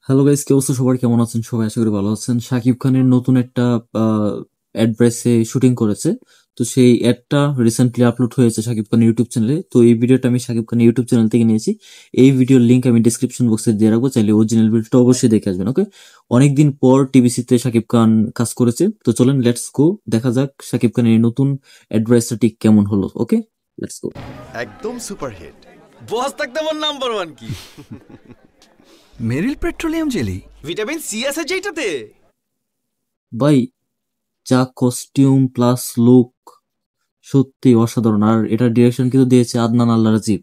Hello guys, কি অবস্থা? সবার কেমন আছেন? সবাই আশা করি ভালো আছেন। শাকিব খানের নতুন একটা অ্যাডভাইসে শুটিং করেছে। তো সেই অ্যাডটা রিসেন্টলি আপলোড হয়েছে শাকিব খানের ইউটিউব চ্যানেলে। তো এই ভিডিওটা আমি শাকিব খানের ইউটিউব চ্যানেল থেকে নিয়েছি। এই ভিডিওর লিংক আমি ডিসক্রিপশন বক্সে দিয়ে রাখবো, চাইলে অরিজিনাল ভিডিওটা অবশ্যই দেখে আসবেন। ওকে, অনেকদিন পর টিভিসিতে শাকিব খান কাজ করেছে। তো চলেন লেটস গো, দেখা যাক শাকিব খানের এই নতুন অ্যাডভাইসটা ঠিক কেমন হলো। ওকে, লেটস গো। একদম সুপারহিট। বস থাকতে আমার নাম্বার ওয়ান কি? মেরিল পেট্রোলিয়াম জেলি। ভিটামিন সি আছে যেটাতে। ভাই, যা কস্টিউম প্লাস লুক, সত্যি অসাধারণ। আর এটার ডিরেকশন কিন্তু দিয়েছে আদনান আল রাজীব,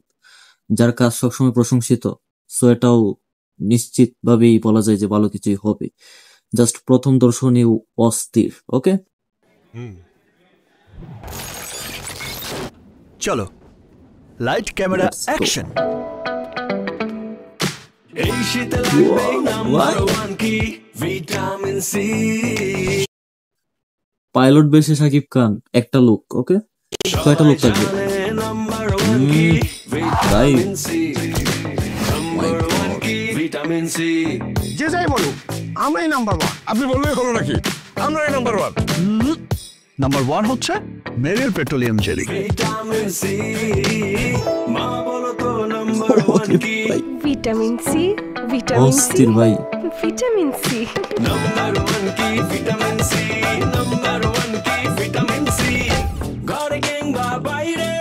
যার কাজ সবসময় প্রশংসিত। সো এটাও নিশ্চিত ভাবেই বলা যায় যে ভালো কিছুই হবে। জাস্ট প্রথম দর্শনে অস্থির। ওকে, চলো, light camera Let's go. Action. এই শীতে লাগবে নাম্বার ওয়ান কি ভিটামিন সি। পাইলট বেশে শাকিব খান একটা লুক। ওকে, কয়টা লুক থাকবে নাম্বার ওয়ান কি ভাই? Vitamin C. নাম্বার ওয়ান কি ভিটামিন সি। যে যাই বলুক, আমরাই নাম্বার ওয়ান। আপনি বললেই হলো নাকি? আমরাই নাম্বার ওয়ান। নাম্বার ওয়ান হচ্ছে Meril petroleum jelly. Vitamin C. মা বলো তো নাম্বার ওয়ান কি? ভিটামিন সি, ভিটামিন সি, অস্থির ভাই। Vitamin C. নাম্বার ওয়ান কি ভিটামিন সি। নাম্বার ওয়ান কি ভিটামিন সি। ঘরে কিংবা বাইরে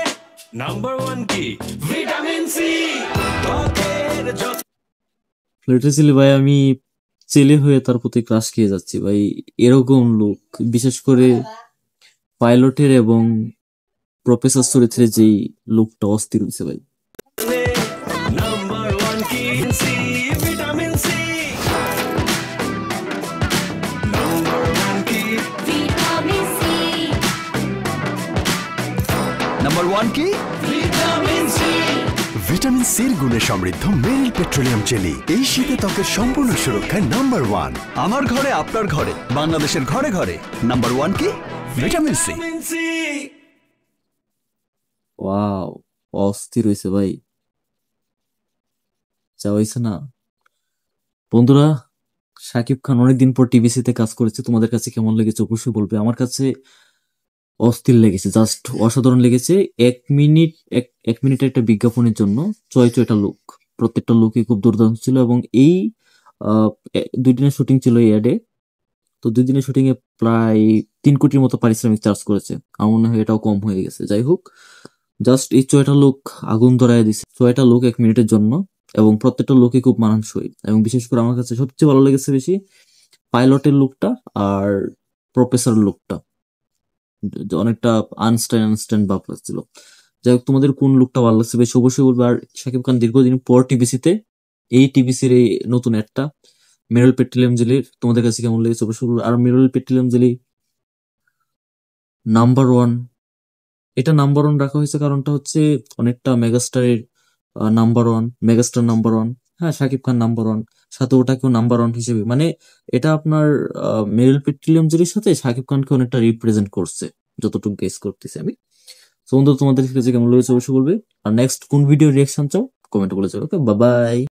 নাম্বার ওয়ান কি ভিটামিন সি। ত্বকের যত্ন লিটারেলি ভাই, আমি ছেলে হয়ে তার প্রতি ক্রাশ খেয়ে যাচ্ছি ভাই। এরকম লুক, বিশেষ করে পাইলটের এবং প্রফেসর চরিত্রে যেই লুকটা অস্থির হয়েছে ভাই। নাম্বার ওয়ান কি C vitamin C. Number one কি ভিটামিন সি। নাম্বার ওয়ান কি? Vitamin C. ভিটামিন সির গুণে সমৃদ্ধ মেরিল পেট্রোলিয়াম জেলি এই শীতে ত্বকের সম্পূর্ণ সুরক্ষায় নাম্বার ওয়ান। আমার ঘরে, আপনার ঘরে, বাংলাদেশের ঘরে ঘরে নাম্বার ওয়ান কি? Vitamin C. Vitamin C. Wow, অস্থির হয়েছে ভাই, যা হয়েছে না। বন্ধুরা, শাকিব খান অনেকদিন পর টিভিসিতে কাজ করেছে। তোমাদের কাছে কেমন লেগেছে অবশ্যই বলবে। আমার কাছে অস্থির লেগেছে, জাস্ট অসাধারণ লেগেছে। এক মিনিট একটা বিজ্ঞাপনের জন্য ছয়টা লুক, প্রত্যেকটা লুকই খুব দুর্দান্ত ছিল। এবং এই 2 দিনের শুটিং ছিল এই অ্যাডে। তো 2 দিনের শুটিং এ প্রায় 3 কোটির মতো পারিশ্রমিক চার্জ করেছে। আমার মনে হয় এটাও কম হয়ে গেছে। যাই হোক, জাস্ট এই 6টা লুক আগুন ধরায় দিছে। 6টা লুক 1 মিনিটের জন্য, এবং প্রত্যেকটা লুকই খুব মানানসই। এবং বিশেষ করে আমার কাছে সবচেয়ে ভালো লেগেছে বেশি পাইলটের লুকটা আর প্রফেসর লুকটা। অনেকটা আনস্ট্যান্ড ভাব লাগছিল। যাই হোক, তোমাদের কোন লুকটা ভালো লাগছে বেশি অবশ্যই বলবে। আর শাকিব খান দীর্ঘদিন পর টিভিসিতে, এই টিভিসির এই নতুন একটা মেরিল পেট্রোলিয়াম জেলির তোমাদের কাছে কেমন লেগেছে অবশ্যই বলবে। আর Meril petroleum jelly number one, এটা নাম্বার ওয়ান রাখা হয়েছে কারণটা হচ্ছে অনেকটা মেগাস্টারের number one, megastar number one. হ্যাঁ, শাকিব খান নাম্বার ওয়ান, সাথে ওটাকেও নাম্বার ওয়ান হিসেবে, মানে এটা আপনার মেরিল পেট্রোলিয়াম জেলির সাথে শাকিব খানকে অনেকটা রিপ্রেজেন্ট করছে, যতটুকু গেস করতেছি আমি। তো বন্ধু, তোমাদের কাছে কেমন লেগেছে অবশ্যই বলবে। আর নেক্সট কোন ভিডিও রিয়াকশন চাও কমেন্টে বলে যাবে। ওকে, বাই বাই।